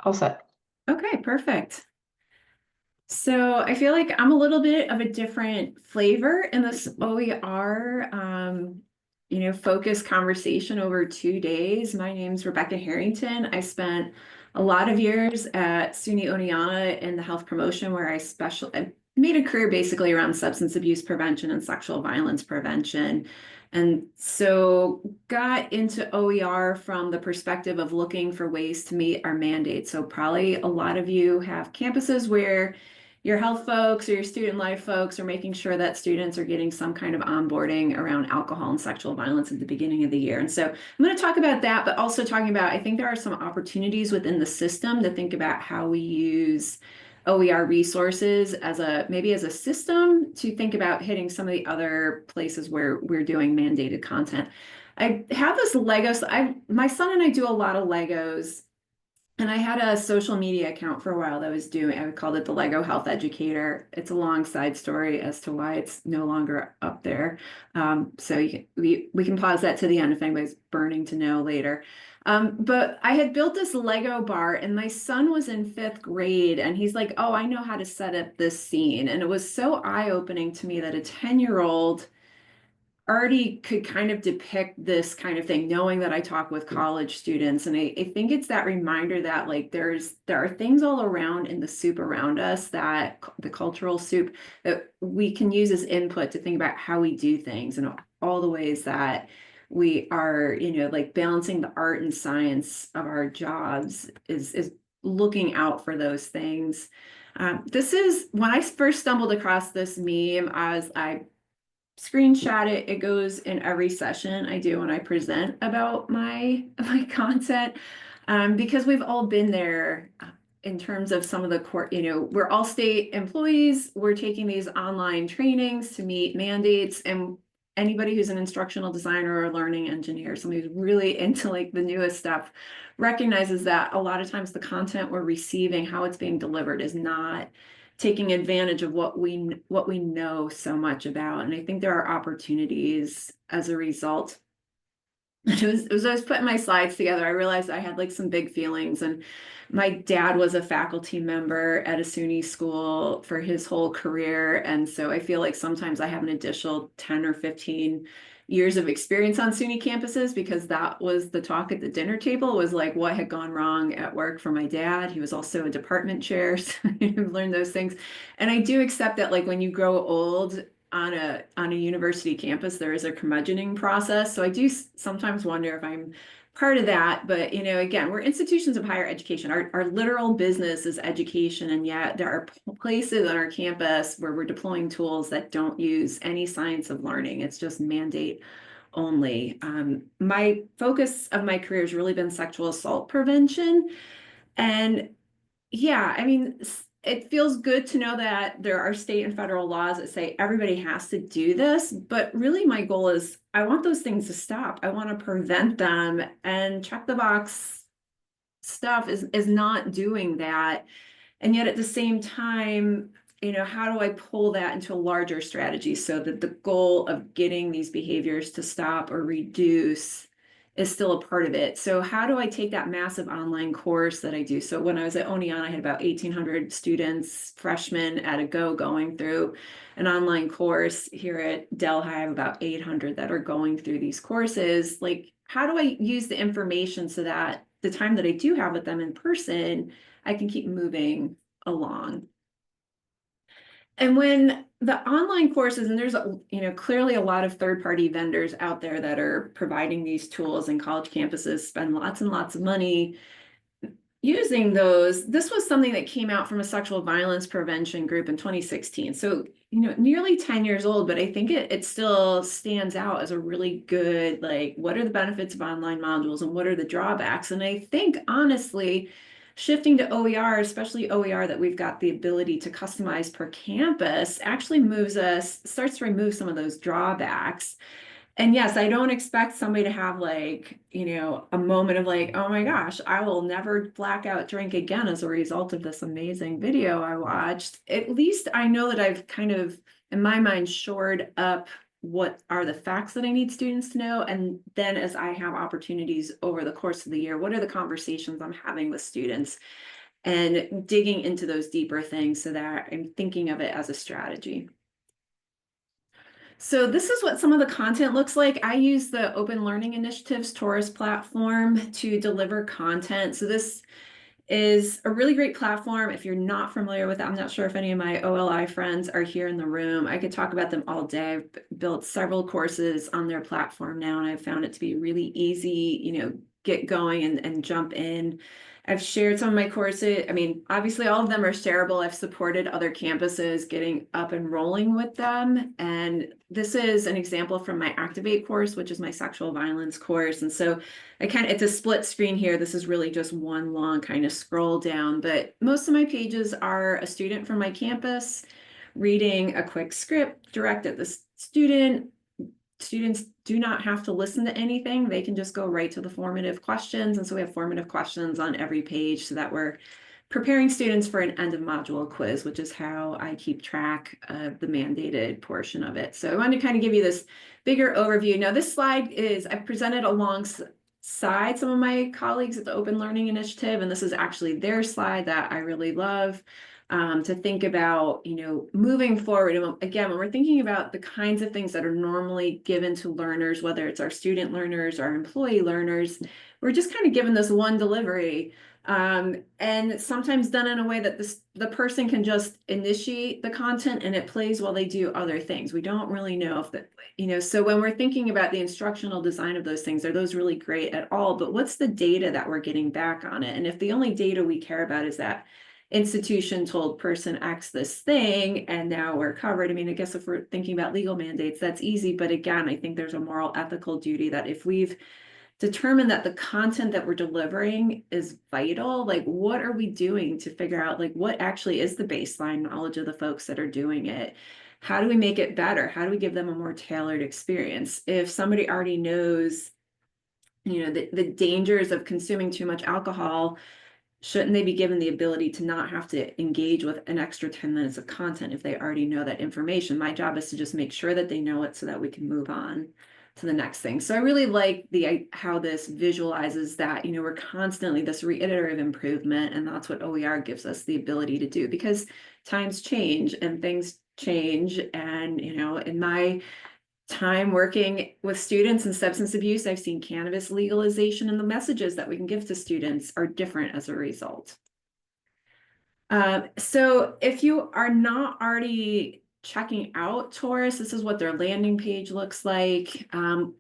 All set. Okay, perfect. So I feel like I'm a little bit of a different flavor in this OER, focused conversation over 2 days. My name's Rebecca Harrington. I spent a lot of years at SUNY Oneonta in the health promotion where I made a career basically around substance abuse prevention and sexual violence prevention. And so got into OER from the perspective of looking for ways to meet our mandates. So probably a lot of you have campuses where your health folks or your student life folks are making sure that students are getting some kind of onboarding around alcohol and sexual violence at the beginning of the year. And so I'm going to talk about that, but also talking about, I think there are some opportunities within the system to think about how we use OER resources as maybe as a system to think about hitting some of the other places where we're doing mandated content. I have this Lego, my son and I do a lot of Legos. And I had a social media account for a while that was doing, I called it the Lego Health Educator. It's a long side story as to why it's no longer up there. We can pause that to the end if anybody's burning to know later. But I had built this Lego bar and my son was in 5th grade and he's like, oh, I know how to set up this scene. And it was so eye-opening to me that a 10-year-old already could kind of depict this kind of thing, knowing that I talk with college students. And I think it's that reminder that like there are things all around in the soup around us, that the cultural soup, that we can use as input to think about how we do things and all the ways that we are, like balancing the art and science of our jobs is looking out for those things. This is when I first stumbled across this meme. I screenshot it. It goes in every session I do when I present about my content, because we've all been there in terms of some of the core, we're all state employees. We're taking these online trainings to meet mandates, and anybody who's an instructional designer or a learning engineer, somebody who's really into like the newest stuff, recognizes that a lot of times the content we're receiving, how it's being delivered, is not taking advantage of what we know so much about. And I think there are opportunities as a result. As I was putting my slides together, I realized I had like some big feelings. And my dad was a faculty member at a SUNY school for his whole career. And so I feel like sometimes I have an additional 10 or 15 years of experience on SUNY campuses, because that was the talk at the dinner table, was like what had gone wrong at work for my dad. He was also a department chair, so I've learned those things. And I do accept that like when you grow old on a university campus, there is a curmudgeoning process. So I do sometimes wonder if I'm part of that. But again, we're institutions of higher education. Our literal business is education, and yet there are places on our campus where we're deploying tools that don't use any science of learning. It's just mandate only. My focus of my career has really been sexual assault prevention. And yeah, I mean, it feels good to know that there are state and federal laws that say everybody has to do this, but really my goal is I want those things to stop. I want to prevent them, and check the box stuff is not doing that. And yet at the same time, how do I pull that into a larger strategy so that the goal of getting these behaviors to stop or reduce is still a part of it? So how do I take that massive online course that I do? So when I was at Oneonta, I had about 1,800 students, freshmen at a go, going through an online course. Here at Delhi, I have about 800 that are going through these courses. Like, how do I use the information so that the time that I do have with them in person, I can keep moving along? And when the online courses, and there's clearly a lot of third-party vendors out there that are providing these tools, and college campuses spend lots and lots of money using those. This was something that came out from a sexual violence prevention group in 2016. So, nearly 10 years old, but I think it still stands out as a really good, like, what are the benefits of online modules and what are the drawbacks? And I think honestly, shifting to OER, especially OER that we've got the ability to customize per campus, actually starts to remove some of those drawbacks. And yes, I don't expect somebody to have like, a moment of like, oh my gosh, I will never blackout drink again as a result of this amazing video I watched. At least I know that I've kind of, in my mind, shored up what are the facts that I need students to know? And then as I have opportunities over the course of the year, what are the conversations I'm having with students? And digging into those deeper things so that I'm thinking of it as a strategy. So this is what some of the content looks like. I use the Open Learning Initiative's Taurus platform to deliver content. So this is a really great platform. If you're not familiar with it, I'm not sure if any of my OLI friends are here in the room. I could talk about them all day. I've built several courses on their platform now, and I've found it to be really easy, get going and jump in. I've shared some of my courses. I mean, obviously all of them are shareable. I've supported other campuses getting up and rolling with them. And this is an example from my Activate course, which is my sexual violence course. And so it's a split screen here. This is really just one long kind of scroll down, but most of my pages are a student from my campus reading a quick script directed at the student. Students do not have to listen to anything. They can just go right to the formative questions. And so we have formative questions on every page so that we're preparing students for an end of module quiz, which is how I keep track of the mandated portion of it. So I wanted to kind of give you this bigger overview. Now this slide is, I've presented alongside some of my colleagues at the Open Learning Initiative, and this is actually their slide that I really love. To think about, moving forward. And again, when we're thinking about the kinds of things that are normally given to learners, whether it's our student learners, our employee learners, we're just kind of given this one delivery. And sometimes done in a way that the person can just initiate the content and it plays while they do other things. We don't really know if that, so when we're thinking about the instructional design of those things, are those really great at all? But what's the data that we're getting back on it? And if the only data we care about is that institution told person X this thing and now we're covered. I mean, I guess if we're thinking about legal mandates, that's easy. But again, I think there's a moral ethical duty that if we've determined that the content that we're delivering is vital, like what are we doing to figure out like what actually is the baseline knowledge of the folks that are doing it? How do we make it better? How do we give them a more tailored experience? If somebody already knows, the dangers of consuming too much alcohol, shouldn't they be given the ability to not have to engage with an extra 10 minutes of content if they already know that information? My job is to just make sure that they know it so that we can move on to the next thing. So I really like how this visualizes that, we're constantly this reiterative improvement, and that's what OER gives us the ability to do because times change and things change. And, in my time working with students in substance abuse, I've seen cannabis legalization, and the messages that we can give to students are different as a result. So if you are not already checking out Taurus, this is what their landing page looks like.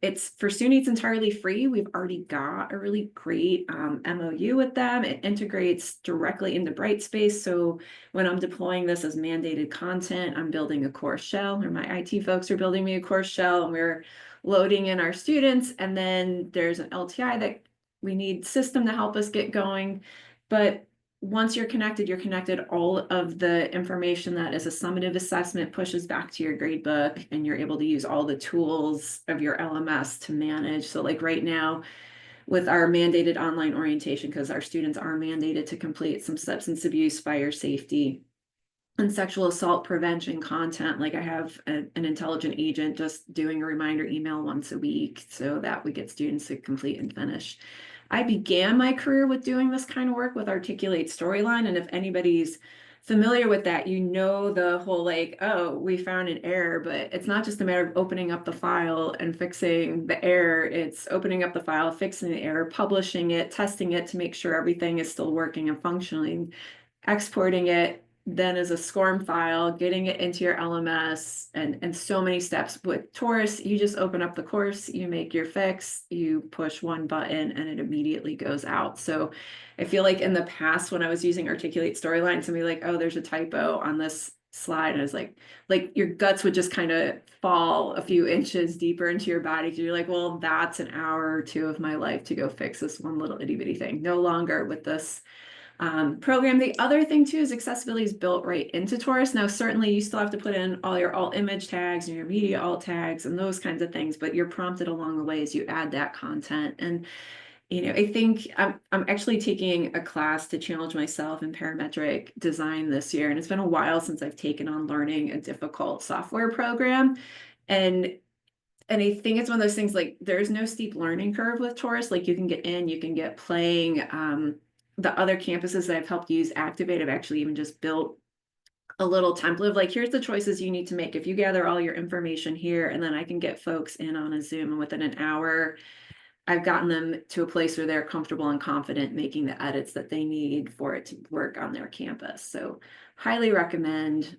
It's for students entirely free. We've already got a really great MOU with them. It integrates directly into Brightspace. So when I'm deploying this as mandated content, I'm building a course shell, or my IT folks are building me a course shell, and we're loading in our students. And then there's an LTI that we need system to help us get going. But once you're connected, all of the information that is a summative assessment pushes back to your gradebook, and you're able to use all the tools of your LMS to manage. So like right now with our mandated online orientation, because our students are mandated to complete some substance abuse, fire safety, and sexual assault prevention content. Like I have an intelligent agent just doing a reminder email once a week so that we get students to complete and finish. I began my career with doing this kind of work with Articulate Storyline. And if anybody's familiar with that, the whole like, oh, we found an error, but it's not just a matter of opening up the file and fixing the error. It's opening up the file, fixing the error, publishing it, testing it to make sure everything is still working and functioning, exporting it then as a SCORM file, getting it into your LMS, and so many steps. With Taurus, you just open up the course, you make your fix, you push one button, and it immediately goes out. So I feel like in the past, when I was using Articulate Storyline, somebody like, oh, there's a typo on this slide. And I was like your guts would just kind of fall a few inches deeper into your body. Because you're like, well, that's an hour or two of my life to go fix this one little itty bitty thing. No longer with this program. The other thing too is accessibility is built right into Taurus. Now, certainly you still have to put in all your alt image tags and your media alt tags and those kinds of things, but you're prompted along the way as you add that content. And, I think I'm actually taking a class to challenge myself in parametric design this year. And it's been a while since I've taken on learning a difficult software program. And And I think it's one of those things, like, there's no steep learning curve with Taurus. Like, you can get in, you can get playing. The other campuses that I've helped use Activate, I've actually even just built a little template of like, here's the choices you need to make. If you gather all your information here, and then I can get folks in on a Zoom, and within an hour, I've gotten them to a place where they're comfortable and confident making the edits that they need for it to work on their campus. So highly recommend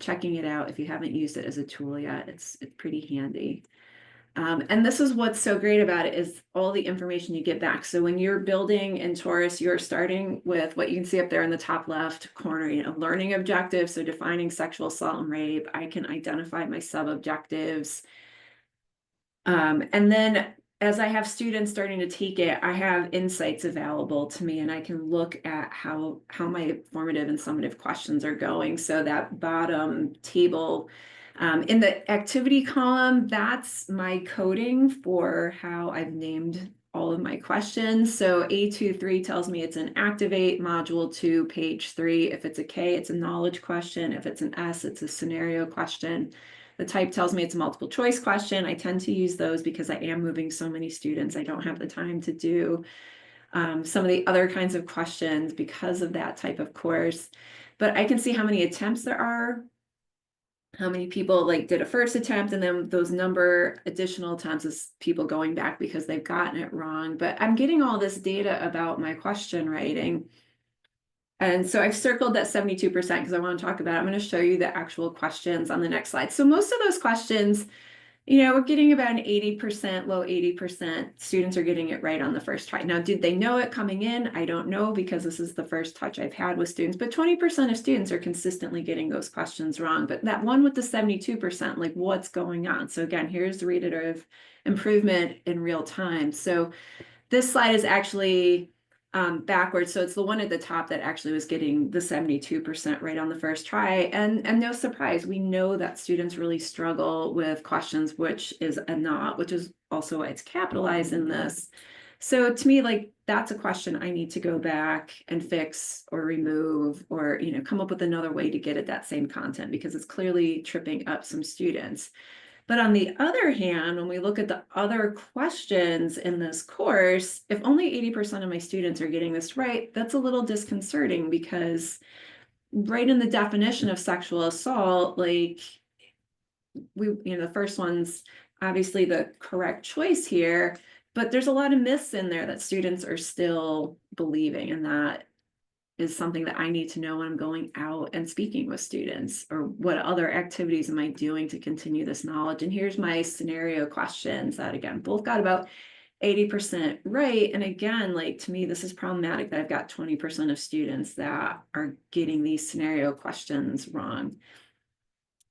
checking it out if you haven't used it as a tool yet. It's pretty handy. And this is what's so great about it, is all the information you get back. So when you're building in Taurus, you're starting with what you can see up there in the top left corner, learning objectives. So defining sexual assault and rape, I can identify my sub-objectives. And then as I have students starting to take it, I have insights available to me, and I can look at how my formative and summative questions are going. So that bottom table, in the activity column, that's my coding for how I've named all of my questions. So A23 tells me it's an activate, module 2, page 3. If it's a K, it's a knowledge question. If it's an S, it's a scenario question. The type tells me it's a multiple choice question. I tend to use those because I am moving so many students. I don't have the time to do some of the other kinds of questions because of that type of course. But I can see how many attempts there are, how many people like did a first attempt, and then those number additional attempts is people going back because they've gotten it wrong. But I'm getting all this data about my question writing. And so I've circled that 72% because I want to talk about it. I'm going to show you the actual questions on the next slide. So most of those questions, we're getting about an 80%, low 80%. Students are getting it right on the first try. Now, did they know it coming in? I don't know, because this is the first touch I've had with students, but 20% of students are consistently getting those questions wrong. But that one with the 72%, like, what's going on? So again, here's the reiterative improvement in real time. So this slide is actually backwards. So it's the one at the top that actually was getting the 72% right on the first try. And no surprise, we know that students really struggle with questions, which is a not, which is also why it's capitalized in this. So to me, like, that's a question I need to go back and fix or remove, or, come up with another way to get at that same content, because it's clearly tripping up some students. But on the other hand, when we look at the other questions in this course, if only 80% of my students are getting this right, that's a little disconcerting, because right in the definition of sexual assault, like, the first one's obviously the correct choice here, but there's a lot of myths in there that students are still believing, and that is something that I need to know when I'm going out and speaking with students, or what other activities am I doing to continue this knowledge. And here's my scenario questions that, again, both got about 80% right. And again, like, to me, this is problematic that I've got 20% of students that are getting these scenario questions wrong.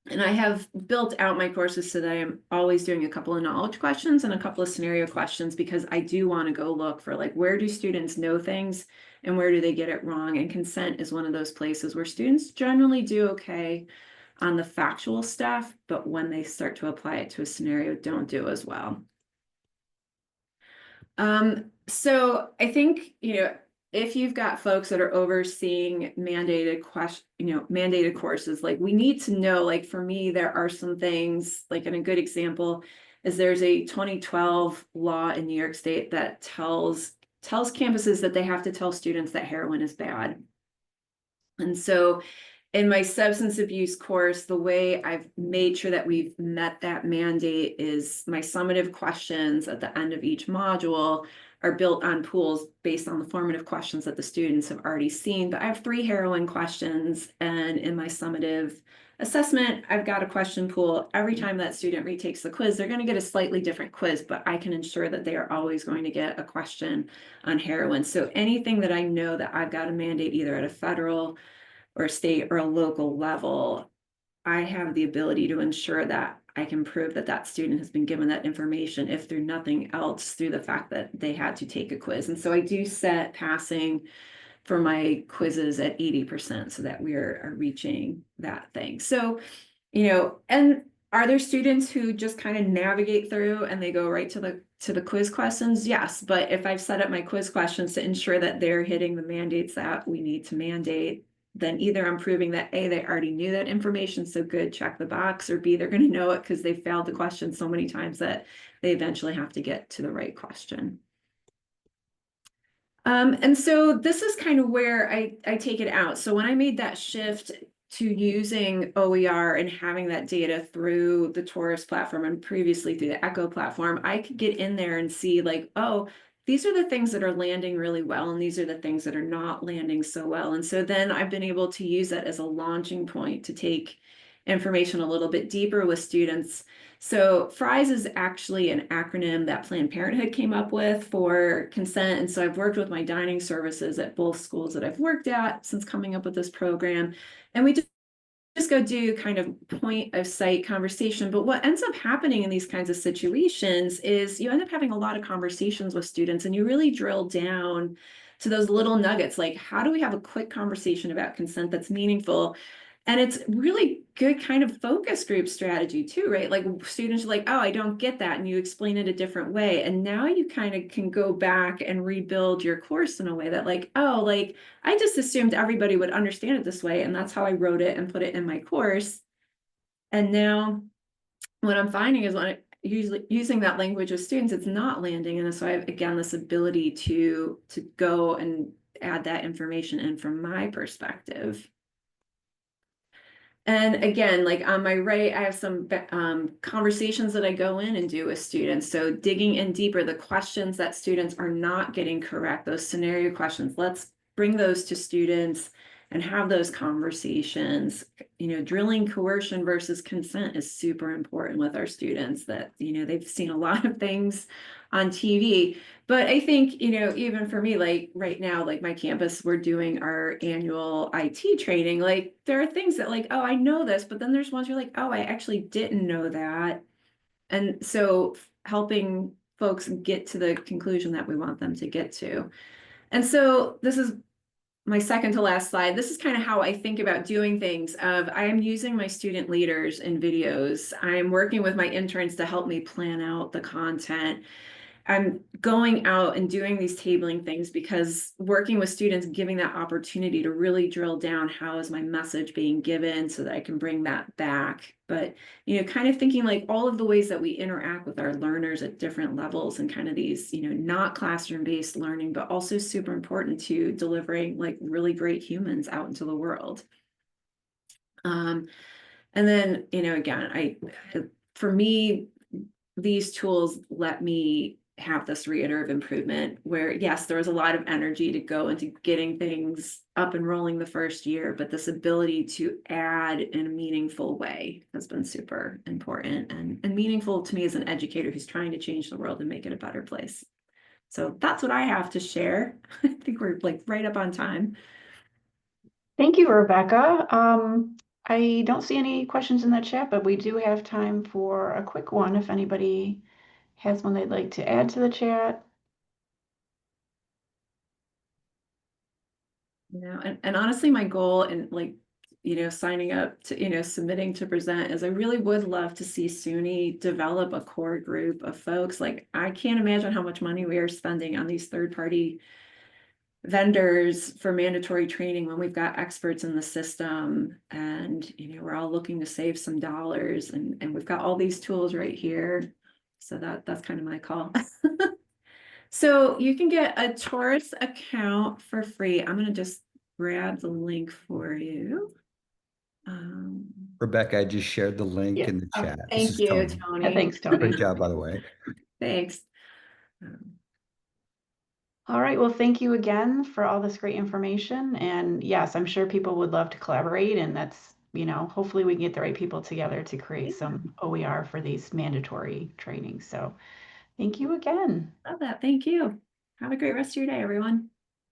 And I have built out my courses so that I'm always doing a couple of knowledge questions and a couple of scenario questions, because I do want to go look for, like, where do students know things and where do they get it wrong? And consent is one of those places where students generally do okay on the factual stuff, but when they start to apply it to a scenario, don't do as well. So I think, if you've got folks that are overseeing mandated mandated courses, like, we need to know, like, for me, there are some things, like, and a good example is there's a 2012 law in New York State that tells campuses that they have to tell students that heroin is bad. And so in my substance abuse course, the way I've made sure that we've met that mandate is my summative questions at the end of each module are built on pools based on the formative questions that the students have already seen. But I have 3 heroin questions, and in my summative assessment, I've got a question pool. Every time that student retakes the quiz, they're going to get a slightly different quiz, but I can ensure that they are always going to get a question on heroin. So anything that I know that I've got a mandate either at a federal or a state or a local level, I have the ability to ensure that I can prove that that student has been given that information, if through nothing else, through the fact that they had to take a quiz. And so I do set passing for my quizzes at 80% so that we are reaching that thing. So, and are there students who just kind of navigate through and they go right to the quiz questions? Yes, but if I've set up my quiz questions to ensure that they're hitting the mandates that we need to mandate, then either I'm proving that A, they already knew that information, so good, check the box, or B, they're going to know it because they failed the question so many times that they eventually have to get to the right question. And so this is kind of where I take it out. So when I made that shift to using OER and having that data through the Taurus platform and previously through the Echo platform, I could get in there and see like, oh, these are the things that are landing really well, and these are the things that are not landing so well. And so then I've been able to use that as a launching point to take information a little bit deeper with students. So FRIES is actually an acronym that Planned Parenthood came up with for consent. And so I've worked with my dining services at both schools that I've worked at since coming up with this program. And we just go do kind of point of sight conversation. But what ends up happening in these kinds of situations is you end up having a lot of conversations with students, and you really drill down to those little nuggets, like how do we have a quick conversation about consent that's meaningful? And it's really good kind of focus group strategy too, right? Like students are like, oh, I don't get that. And you explain it a different way. And now you kind of can go back and rebuild your course in a way that like, oh, like I just assumed everybody would understand it this way. And that's how I wrote it and put it in my course. And now what I'm finding is when I usually using that language with students, it's not landing. And so I have, again, this ability to go and add that information in from my perspective. And again, like on my right, I have some conversations that I go in and do with students. So digging in deeper, the questions that students are not getting correct, those scenario questions, let's bring those to students and have those conversations. You know, drilling coercion versus consent is super important with our students that, you know, they've seen a lot of things on TV. But I think, you know, even for me, like right now, like my campus, we're doing our annual IT training. Like there are things that like, oh, I know this, but then there's ones you're like, oh, I actually didn't know that. And so helping folks get to the conclusion that we want them to get to. And so this is my second to last slide. This is kind of how I think about doing things. I am using my student leaders in videos. I'm working with my interns to help me plan out the content. I'm going out and doing these tabling things because working with students, giving that opportunity to really drill down, how is my message being given so that I can bring that back. But, you know, kind of thinking like all of the ways that we interact with our learners at different levels and kind of these, you know, not classroom-based learning, but also super important to delivering like really great humans out into the world. And then, you know, again, for me, these tools let me have this reiterative improvement where, yes, there was a lot of energy to go into getting things up and rolling the first year, but this ability to add in a meaningful way has been super important and meaningful to me as an educator who's trying to change the world and make it a better place. So that's what I have to share. I think we're like right up on time. Thank you, Rebecca. I don't see any questions in the chat, but we do have time for a quick one if anybody has one they'd like to add to the chat. You know, and honestly, my goal in like, you know, signing up to, you know, submitting to present is I really would love to see SUNY develop a core group of folks. Like, I can't imagine how much money we are spending on these third-party vendors for mandatory training when we've got experts in the system and, you know, we're all looking to save some dollars and we've got all these tools right here. So that's kind of my call. So you can get a Taurus account for free. I'm going to just grab the link for you. Rebecca, I just shared the link in the chat. Thank you, Tony. Tony. Thanks, Tony. Great job, by the way. Thanks. All right, well, thank you again for all this great information. And yes, I'm sure people would love to collaborate, and that's, you know, hopefully we can get the right people together to create some OER for these mandatory trainings. So thank you again. Love that. Thank you. Have a great rest of your day, everyone.